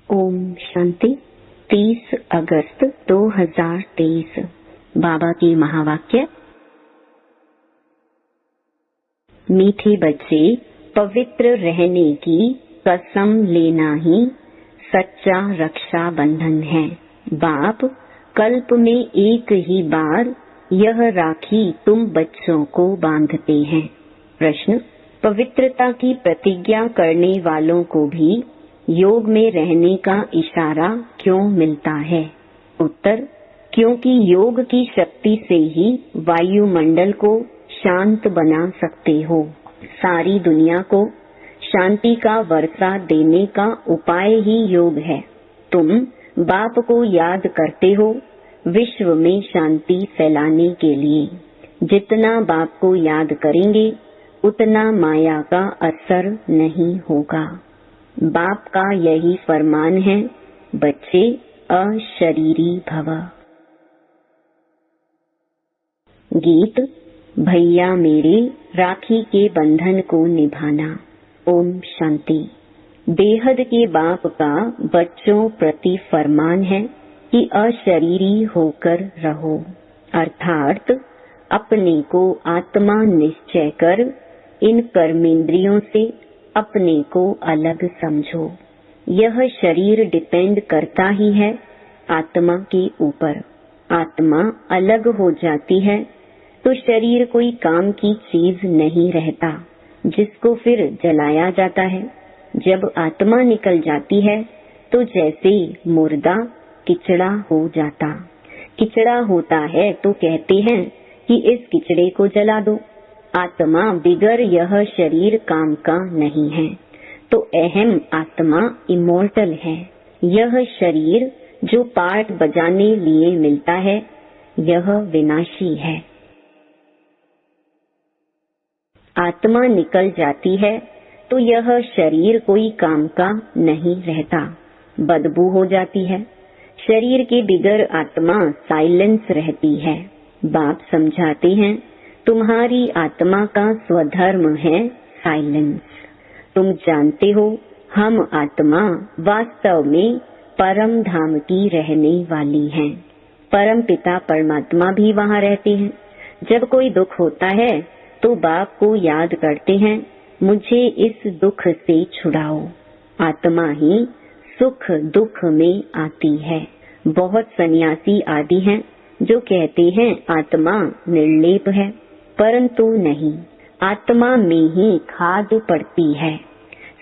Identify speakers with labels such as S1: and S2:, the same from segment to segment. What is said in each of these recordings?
S1: ओम शांति। 30 अगस्त 2023 बाबा की महावाक्य। मीठे बच्चे, पवित्र रहने की कसम लेना ही सच्चा रक्षा बंधन है। बाप कल्प में एक ही बार यह राखी तुम बच्चों को बांधते हैं। प्रश्न: पवित्रता की प्रतिज्ञा करने वालों को भी योग में रहने का इशारा क्यों मिलता है? उत्तर: क्योंकि योग की शक्ति से ही वायुमंडल को शांत बना सकते हो। सारी दुनिया को शांति का वर्षा देने का उपाय ही योग है। तुम बाप को याद करते हो विश्व में शांति फैलाने के लिए। जितना बाप को याद करेंगे उतना माया का असर नहीं होगा। बाप का यही फरमान है, बच्चे अशरीरी भव। गीत: भैया मेरे राखी के बंधन को निभाना। ओम शांति। बेहद के बाप का बच्चों प्रति फरमान है कि अशरीरी होकर रहो, अर्थात अपने को आत्मा निश्चय कर इन कर्मेंद्रियों से अपने को अलग समझो। यह शरीर डिपेंड करता ही है आत्मा के ऊपर। आत्मा अलग हो जाती है तो शरीर कोई काम की चीज नहीं रहता, जिसको फिर जलाया जाता है। जब आत्मा निकल जाती है तो जैसे मुर्दा किचड़ा हो जाता। किचड़ा होता है तो कहते हैं कि इस किचड़े को जला दो। आत्मा बिगर यह शरीर काम का नहीं है, तो अहम आत्मा इमोर्टल है। यह शरीर जो पार्ट बजाने लिए मिलता है यह विनाशी है। आत्मा निकल जाती है तो यह शरीर कोई काम का नहीं रहता, बदबू हो जाती है। शरीर के बिगर आत्मा साइलेंस रहती है। बाप समझाते हैं, तुम्हारी आत्मा का स्वधर्म है साइलेंस। तुम जानते हो हम आत्मा वास्तव में परम धाम की रहने वाली हैं। परम पिता परमात्मा भी वहाँ रहते हैं। जब कोई दुख होता है तो बाप को याद करते हैं, मुझे इस दुख से छुड़ाओ। आत्मा ही सुख दुख में आती है। बहुत सन्यासी आदि हैं जो कहते हैं आत्मा निर्लेप है, परंतु नहीं, आत्मा में ही खाद पड़ती है।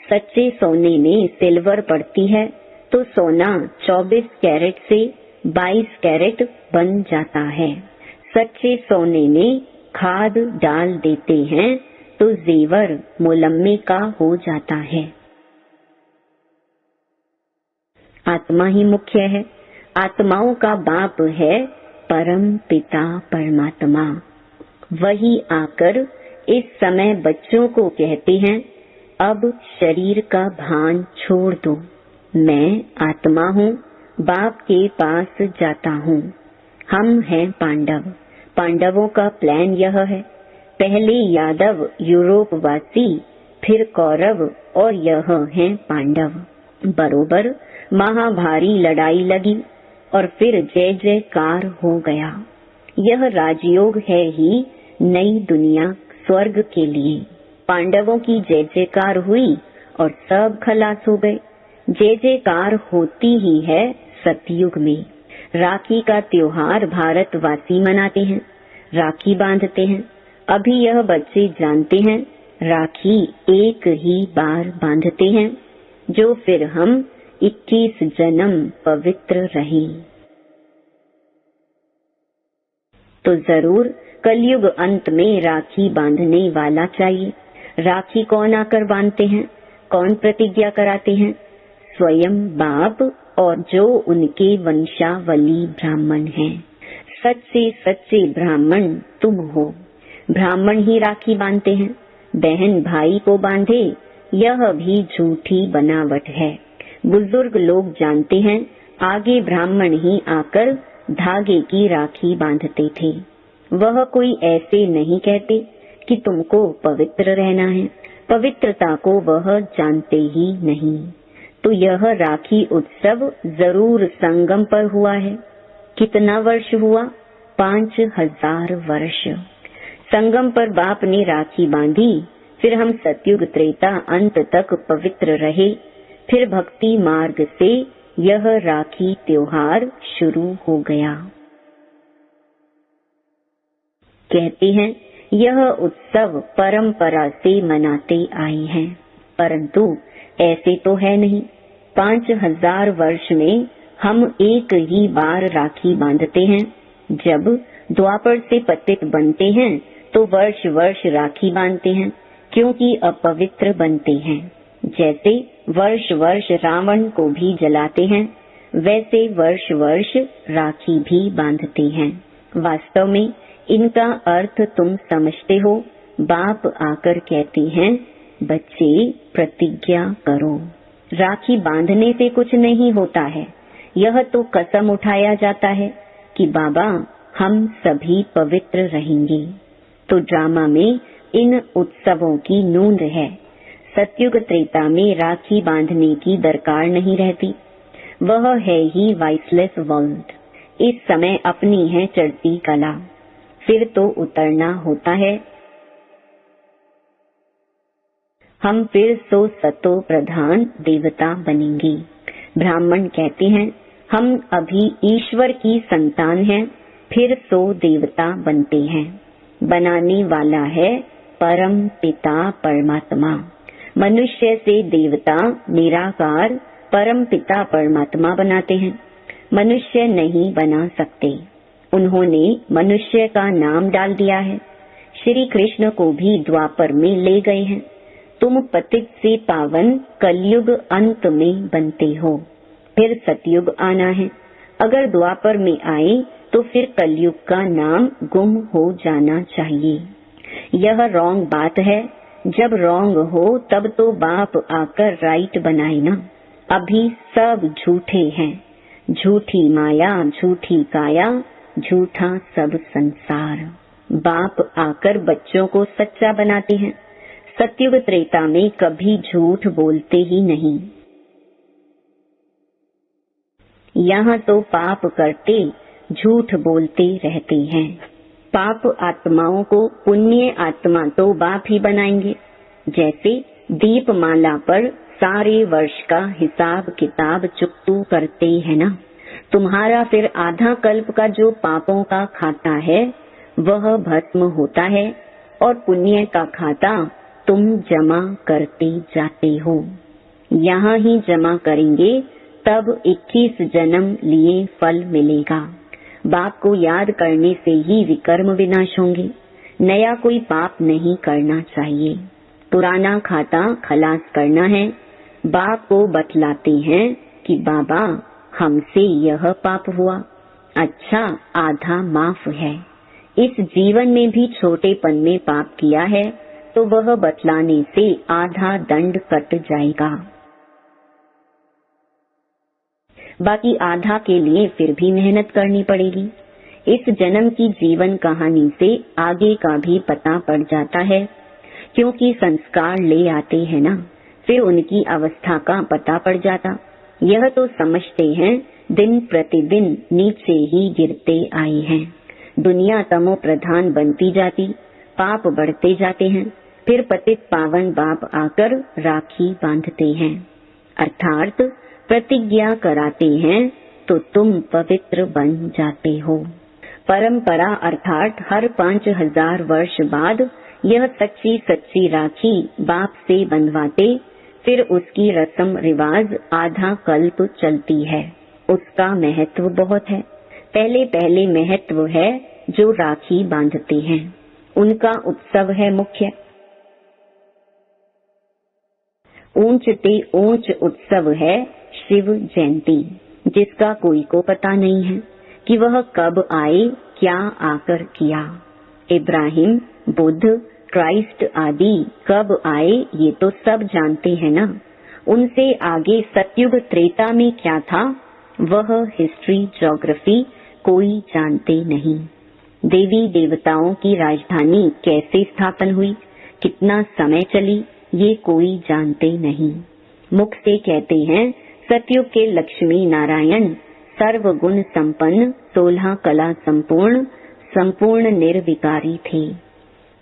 S1: सच्चे सोने में सिल्वर पड़ती है तो सोना 24 कैरेट से 22 कैरेट बन जाता है। सच्चे सोने में खाद डाल देते हैं तो जेवर मुलम्मे का हो जाता है। आत्मा ही मुख्य है। आत्माओं का बाप है परम पिता परमात्मा। वही आकर इस समय बच्चों को कहते हैं, अब शरीर का भान छोड़ दो। मैं आत्मा हूँ, बाप के पास जाता हूँ। हम हैं पांडव। पांडवों का प्लान यह है, पहले यादव यूरोप वासी, फिर कौरव और यह हैं पांडव। बरोबर महाभारी लड़ाई लगी और फिर जय जयकार हो गया। यह राजयोग है ही नई दुनिया स्वर्ग के लिए। पांडवों की जय जयकार हुई और सब खलास हो गए। जय जयकार होती ही है सतयुग में। राखी का त्योहार भारतवासी मनाते हैं, राखी बांधते हैं। अभी यह बच्चे जानते हैं राखी एक ही बार बांधते हैं, जो फिर हम 21 जन्म पवित्र रहें। तो जरूर कलयुग अंत में राखी बांधने वाला चाहिए। राखी कौन आकर बांधते हैं, कौन प्रतिज्ञा कराते हैं? स्वयं बाप और जो उनके वंशावली ब्राह्मण हैं। सच्चे सच्चे ब्राह्मण तुम हो। ब्राह्मण ही राखी बांधते हैं। बहन भाई को बांधे यह भी झूठी बनावट है। बुजुर्ग लोग जानते हैं, आगे ब्राह्मण ही आकर धागे की राखी बांधते थे। वह कोई ऐसे नहीं कहते कि तुमको पवित्र रहना है। पवित्रता को वह जानते ही नहीं। तो यह राखी उत्सव जरूर संगम पर हुआ है। कितना वर्ष हुआ? 5000 वर्ष। संगम पर बाप ने राखी बांधी, फिर हम सतयुग त्रेता अंत तक पवित्र रहे, फिर भक्ति मार्ग से यह राखी त्योहार शुरू हो गया। कहते हैं यह उत्सव परंपरा से मनाते आए हैं, परंतु ऐसे तो है नहीं। 5000 वर्ष में हम एक ही बार राखी बांधते हैं। जब द्वापर से पतित बनते हैं तो वर्ष वर्ष राखी बांधते हैं, क्योंकि अपवित्र बनते हैं। जैसे वर्ष वर्ष रावण को भी जलाते हैं, वैसे वर्ष वर्ष राखी भी बांधते हैं। वास्तव में इनका अर्थ तुम समझते हो। बाप आकर कहते हैं, बच्चे प्रतिज्ञा करो। राखी बांधने से कुछ नहीं होता है, यह तो कसम उठाया जाता है कि बाबा हम सभी पवित्र रहेंगे। तो ड्रामा में इन उत्सवों की नूंद है। सतयुग त्रेता में राखी बांधने की दरकार नहीं रहती, वह है ही वाइसलेस वर्ल्ड। इस समय अपनी है चढ़ती कला, फिर तो उतरना होता है। हम फिर सो सतो प्रधान देवता बनेंगे। ब्राह्मण कहते हैं हम अभी ईश्वर की संतान हैं, फिर सो देवता बनते हैं। बनाने वाला है परम पिता परमात्मा। मनुष्य से देवता निराकार परम पिता परमात्मा बनाते हैं, मनुष्य नहीं बना सकते। उन्होंने मनुष्य का नाम डाल दिया है। श्री कृष्ण को भी द्वापर में ले गए हैं। तुम पतित से पावन कलयुग अंत में बनते हो, फिर सतयुग आना है। अगर द्वापर में आए तो फिर कलयुग का नाम गुम हो जाना चाहिए। यह रॉन्ग बात है। जब रॉन्ग हो तब तो बाप आकर राइट बनाए ना। अभी सब झूठे हैं, झूठी माया, झूठी काया, झूठा सब संसार। बाप आकर बच्चों को सच्चा बनाते हैं। सतयुग त्रेता में कभी झूठ बोलते ही नहीं। यहाँ तो पाप करते झूठ बोलते रहते हैं। पाप आत्माओं को पुण्य आत्मा तो बाप ही बनाएंगे। जैसे दीपमाला पर सारे वर्ष का हिसाब किताब चुकतू करते हैं ना। तुम्हारा फिर आधा कल्प का जो पापों का खाता है वह भस्म होता है, और पुण्य का खाता तुम जमा करते जाते हो। यहाँ ही जमा करेंगे तब 21 जन्म लिए फल मिलेगा। बाप को याद करने से ही विकर्म विनाश होंगे। नया कोई पाप नहीं करना चाहिए। पुराना खाता खलास करना है। बाप को बतलाते हैं कि बाबा हमसे यह पाप हुआ, अच्छा आधा माफ है। इस जीवन में भी छोटेपन में पाप किया है तो वह बतलाने से आधा दंड कट जाएगा। बाकी आधा के लिए फिर भी मेहनत करनी पड़ेगी। इस जन्म की जीवन कहानी से आगे का भी पता पड़ जाता है, क्योंकि संस्कार ले आते हैं ना, फिर उनकी अवस्था का पता पड़ जाता। यह तो समझते हैं दिन प्रतिदिन नीचे ही गिरते आए हैं। दुनिया तमो प्रधान बनती जाती, पाप बढ़ते जाते हैं। फिर पतित पावन बाप आकर राखी बांधते हैं, अर्थात प्रतिज्ञा कराते हैं तो तुम पवित्र बन जाते हो। परंपरा अर्थात हर 5000 वर्ष बाद यह सच्ची सच्ची राखी बाप से बंधवाते, फिर उसकी रस्म रिवाज आधा कल्प चलती है। उसका महत्व बहुत है। पहले पहले महत्व है जो राखी बांधते हैं, उनका उत्सव है मुख्य। ऊंच ते ऊंच उत्सव है शिव जयंती, जिसका कोई को पता नहीं है कि वह कब आए, क्या आकर किया। इब्राहिम, बुद्ध, क्राइस्ट आदि कब आए ये तो सब जानते हैं ना। उनसे आगे सतयुग त्रेता में क्या था वह हिस्ट्री ज्योग्राफी कोई जानते नहीं। देवी देवताओं की राजधानी कैसे स्थापन हुई, कितना समय चली, ये कोई जानते नहीं। मुख से कहते हैं सतयुग के लक्ष्मी नारायण सर्वगुण संपन्न, 16 कला संपूर्ण, संपूर्ण निर्विकारी थे।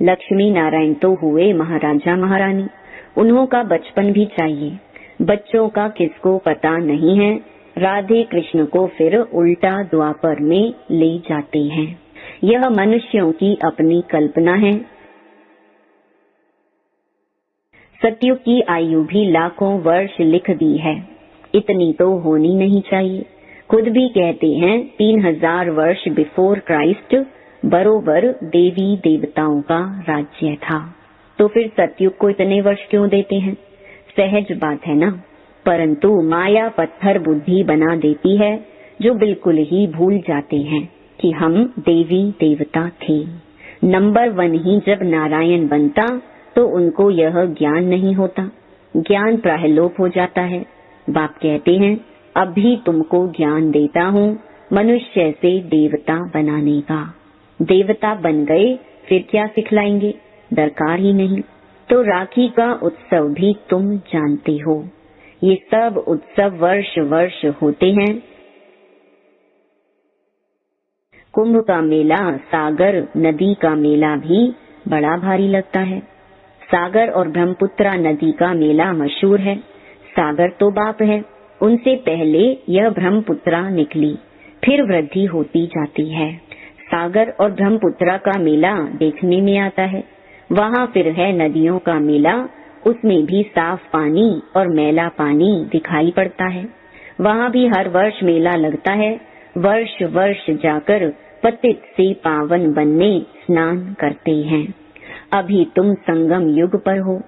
S1: लक्ष्मी नारायण तो हुए महाराजा महारानी, उन्हों का बचपन भी चाहिए। बच्चों का किसको पता नहीं है। राधे कृष्ण को फिर उल्टा द्वापर में ले जाते हैं। यह मनुष्यों की अपनी कल्पना है। सतयुग की आयु भी लाखों वर्ष लिख दी है, इतनी तो होनी नहीं चाहिए। खुद भी कहते हैं 3000 वर्ष बिफोर क्राइस्ट बरोबर देवी देवताओं का राज्य था। तो फिर सतयुग को इतने वर्ष क्यों देते हैं? सहज बात है ना। परंतु माया पत्थर बुद्धि बना देती है, जो बिल्कुल ही भूल जाते हैं कि हम देवी देवता थे। नंबर 1 ही जब नारायण बनता तो उनको यह ज्ञान नहीं होता, ज्ञान प्रायलोप हो जाता है। बाप कहते हैं अभी तुमको ज्ञान देता हूँ मनुष्य से देवता बनाने का। देवता बन गए फिर क्या सिखलाएंगे, दरकार ही नहीं। तो राखी का उत्सव भी तुम जानते हो, ये सब उत्सव वर्ष वर्ष होते हैं। कुंभ का मेला, सागर नदी का मेला भी बड़ा भारी लगता है। सागर और ब्रह्मपुत्रा नदी का मेला मशहूर है। सागर तो बाप है, उनसे पहले यह ब्रह्मपुत्रा निकली, फिर वृद्धि होती जाती है। सागर और ब्रह्मपुत्रा का मेला देखने में आता है। वहाँ फिर है नदियों का मेला, उसमें भी साफ पानी और मैला पानी दिखाई पड़ता है। वहाँ भी हर वर्ष मेला लगता है। वर्ष वर्ष जाकर पतित से पावन बनने स्नान करते हैं। अभी तुम संगम युग पर हो,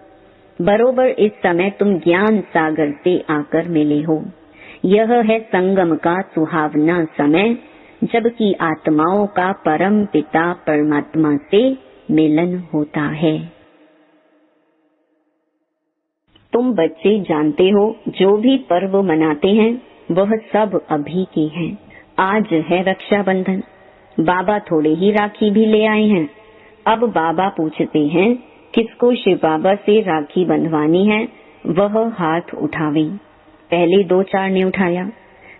S1: बरोबर इस समय तुम ज्ञान सागर से आकर मिले हो। यह है संगम का सुहावना समय, जबकि आत्माओं का परम पिता परमात्मा से मिलन होता है। तुम बच्चे जानते हो जो भी पर्व मनाते हैं वह सब अभी के हैं। आज है रक्षाबंधन, बाबा थोड़े ही राखी भी ले आए हैं। अब बाबा पूछते हैं किसको शिव बाबा से राखी बंधवानी है, वह हाथ उठावे। पहले 2-4 ने उठाया,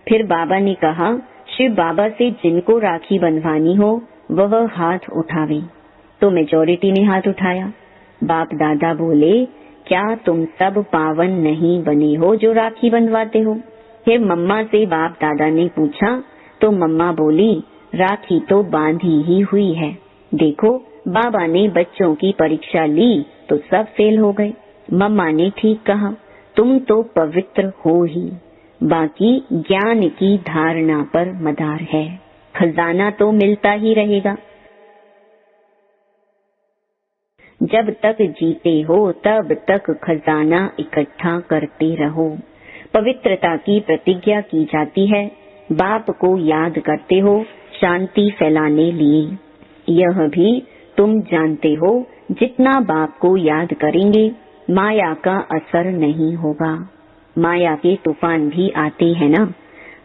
S1: फिर बाबा ने कहा शिव बाबा से जिनको राखी बंधवानी हो वह हाथ उठावे। तो मेजॉरिटी ने हाथ उठाया। बाप दादा बोले क्या तुम सब पावन नहीं बने हो जो राखी बंधवाते हो? फिर मम्मा से बाप दादा ने पूछा तो मम्मा बोली राखी तो बांधी ही हुई है। देखो बाबा ने बच्चों की परीक्षा ली तो सब फेल हो गए। मम्मा ने ठीक कहा, तुम तो पवित्र हो ही, बाकी ज्ञान की धारणा पर मदार है। खजाना तो मिलता ही रहेगा। जब तक जीते हो तब तक खजाना इकट्ठा करते रहो। पवित्रता की प्रतिज्ञा की जाती है। बाप को याद करते हो शांति फैलाने लिए। यह भी तुम जानते हो जितना बाप को याद करेंगे माया का असर नहीं होगा। माया के तूफान भी आते हैं ना।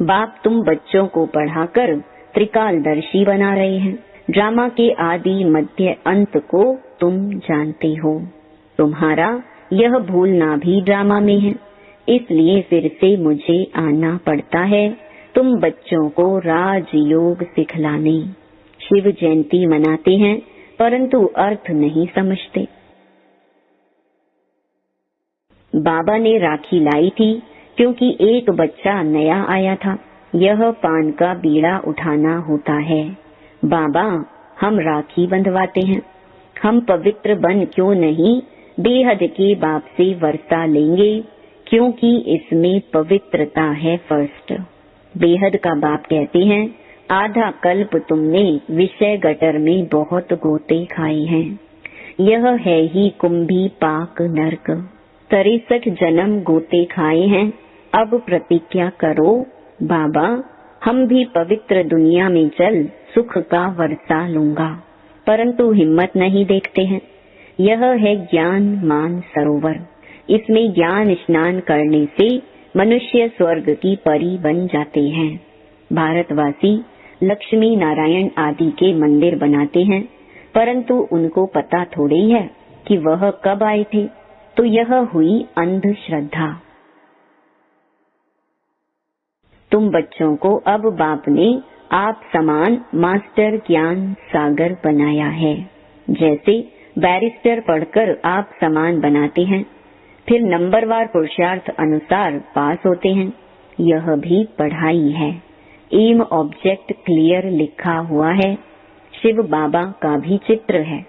S1: बाप तुम बच्चों को पढ़ाकर त्रिकालदर्शी बना रहे हैं। ड्रामा के आदि मध्य अंत को तुम जानते हो। तुम्हारा यह भूलना भी ड्रामा में है, इसलिए फिर से मुझे आना पड़ता है तुम बच्चों को राजयोग सिखलाने। शिव जयंती मनाते हैं परंतु अर्थ नहीं समझते। बाबा ने राखी लाई थी क्योंकि एक बच्चा नया आया था। यह पान का बीड़ा उठाना होता है। बाबा हम राखी बंधवाते हैं। हम पवित्र बन क्यों नहीं बेहद के बाप से वर्षा लेंगे, क्योंकि इसमें पवित्रता है फर्स्ट। बेहद का बाप कहते हैं आधा कल्प तुमने विषय गटर में बहुत गोते खाए हैं। यह है ही कुंभी पाक नरक। 63 जन्म गोते खाए हैं। अब प्रतिज्ञा करो बाबा हम भी पवित्र दुनिया में चल सुख का वर्षा लूंगा। परंतु हिम्मत नहीं देखते हैं। यह है ज्ञान मान सरोवर। इसमें ज्ञान स्नान करने से मनुष्य स्वर्ग की परी बन जाते हैं। भारतवासी लक्ष्मी नारायण आदि के मंदिर बनाते हैं, परंतु उनको पता थोड़ी है कि वह कब आए थे। तो यह हुई अंधश्रद्धा। तुम बच्चों को अब बाप ने आप समान मास्टर ज्ञान सागर बनाया है। जैसे बैरिस्टर पढ़कर आप समान बनाते हैं, फिर नंबरवार पुरुषार्थ अनुसार पास होते हैं। यह भी पढ़ाई है। एम ऑब्जेक्ट क्लियर लिखा हुआ है। शिव बाबा का भी चित्र है,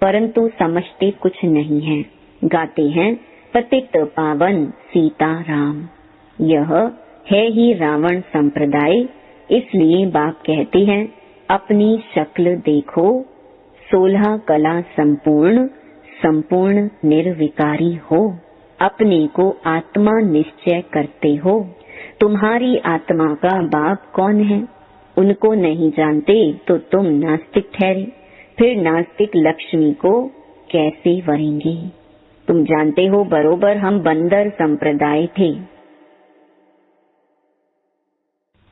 S1: परंतु समझते कुछ नहीं है। गाते हैं पतित पावन सीताराम। यह है ही रावण संप्रदाय। इसलिए बाप कहते हैं अपनी शक्ल देखो, 16 कला संपूर्ण, संपूर्ण निर्विकारी हो। अपने को आत्मा निश्चय करते हो। तुम्हारी आत्मा का बाप कौन है? उनको नहीं जानते तो तुम नास्तिक ठहरे। फिर नास्तिक लक्ष्मी को कैसे वरेंगे? तुम जानते हो बरोबर हम बंदर संप्रदाय थे।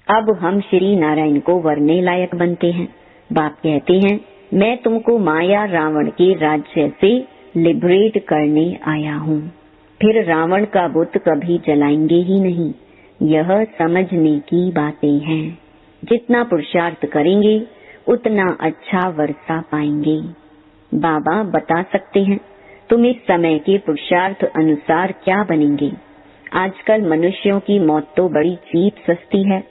S1: अब हम श्री नारायण को वरने लायक बनते हैं। बाप कहते हैं मैं तुमको माया रावण के राज्य से लिबरेट करने आया हूँ। फिर रावण का बुत कभी जलाएंगे ही नहीं। यह समझने की बातें हैं। जितना पुरुषार्थ करेंगे उतना अच्छा वर्षा पाएंगे। बाबा बता सकते हैं तुम इस समय के पुरुषार्थ अनुसार क्या बनेंगे। आजकल मनुष्यों की मौत तो बड़ी चीप सस्ती है।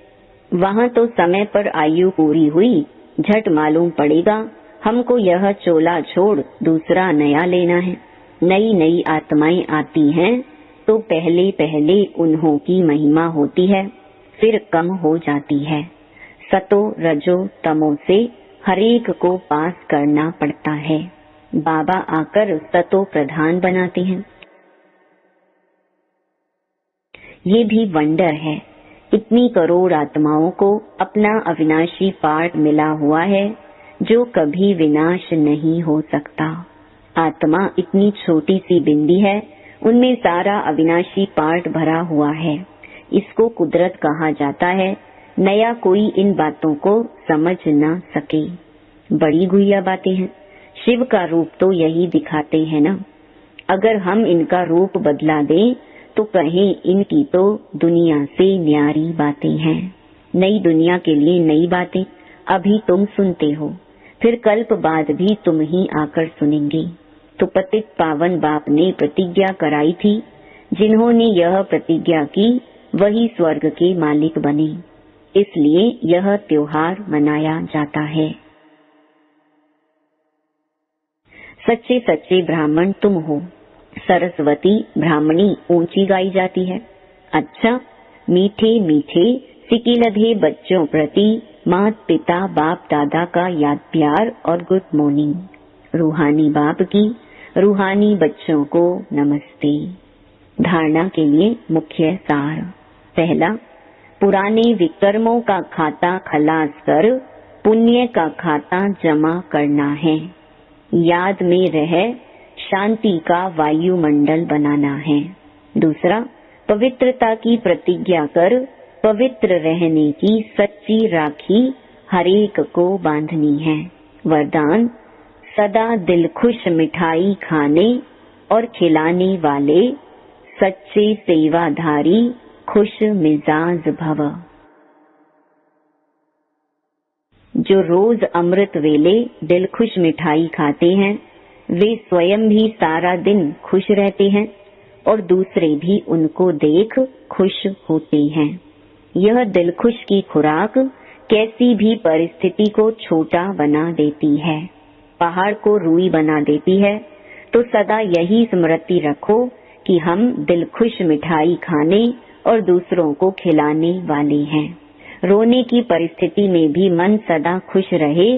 S1: वहाँ तो समय पर आयु पूरी हुई, झट मालूम पड़ेगा हमको यह चोला छोड़ दूसरा नया लेना है। नई नई आत्माएं आती हैं तो पहले पहले उन्हों की महिमा होती है, फिर कम हो जाती है। सतो रजो तमो से हरेक को पास करना पड़ता है। बाबा आकर सतो प्रधान बनाते हैं। ये भी वंडर है। इतनी करोड़ आत्माओं को अपना अविनाशी पार्ट मिला हुआ है जो कभी विनाश नहीं हो सकता। आत्मा इतनी छोटी सी बिंदी है, उनमें सारा अविनाशी पार्ट भरा हुआ है। इसको कुदरत कहा जाता है। नया कोई इन बातों को समझ ना सके। बड़ी गुहिया बातें हैं। शिव का रूप तो यही दिखाते हैं ना। अगर हम इनका रूप बदला दें तो कहें इनकी तो दुनिया से न्यारी बातें हैं। नई दुनिया के लिए नई बातें अभी तुम सुनते हो, फिर कल्प बाद भी तुम ही आकर सुनेंगे। तो पतित पावन बाप ने प्रतिज्ञा कराई थी। जिन्होंने यह प्रतिज्ञा की वही स्वर्ग के मालिक बने। इसलिए यह त्योहार मनाया जाता है। सच्चे सच्चे ब्राह्मण तुम हो। सरस्वती ब्राह्मणी ऊंची गाई जाती है। अच्छा, मीठे मीठे सिकिलधे बच्चों प्रति माता पिता बाप दादा का याद प्यार और गुड मॉर्निंग। रूहानी बाप की रूहानी बच्चों को नमस्ते। धारणा के लिए मुख्य सार। पहला, पुराने विकर्मों का खाता खलास कर पुण्य का खाता जमा करना है। याद में रह शांति का वायुमंडल बनाना है। दूसरा, पवित्रता की प्रतिज्ञा कर पवित्र रहने की सच्ची राखी हरेक को बांधनी है। वरदान, सदा दिल खुश मिठाई खाने और खिलाने वाले सच्चे सेवाधारी खुश मिजाज भव। जो रोज अमृत वेले दिल खुश मिठाई खाते हैं वे स्वयं भी सारा दिन खुश रहते हैं और दूसरे भी उनको देख खुश होते हैं। यह दिल खुश की खुराक कैसी भी परिस्थिति को छोटा बना देती है, पहाड़ को रूई बना देती है। तो सदा यही स्मृति रखो कि हम दिल खुश मिठाई खाने और दूसरों को खिलाने वाले हैं। रोने की परिस्थिति में भी मन सदा खुश रहे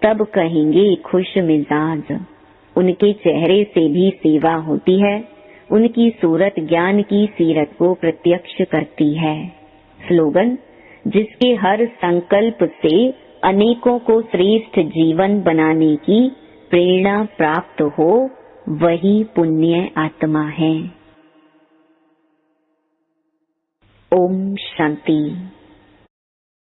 S1: तब कहेंगे खुश मिजाज। उनके चेहरे से भी सेवा होती है। उनकी सूरत ज्ञान की सीरत को प्रत्यक्ष करती है। स्लोगन, जिसके हर संकल्प से अनेकों को श्रेष्ठ जीवन बनाने की प्रेरणा प्राप्त हो वही पुण्य आत्मा है। ओम शांति।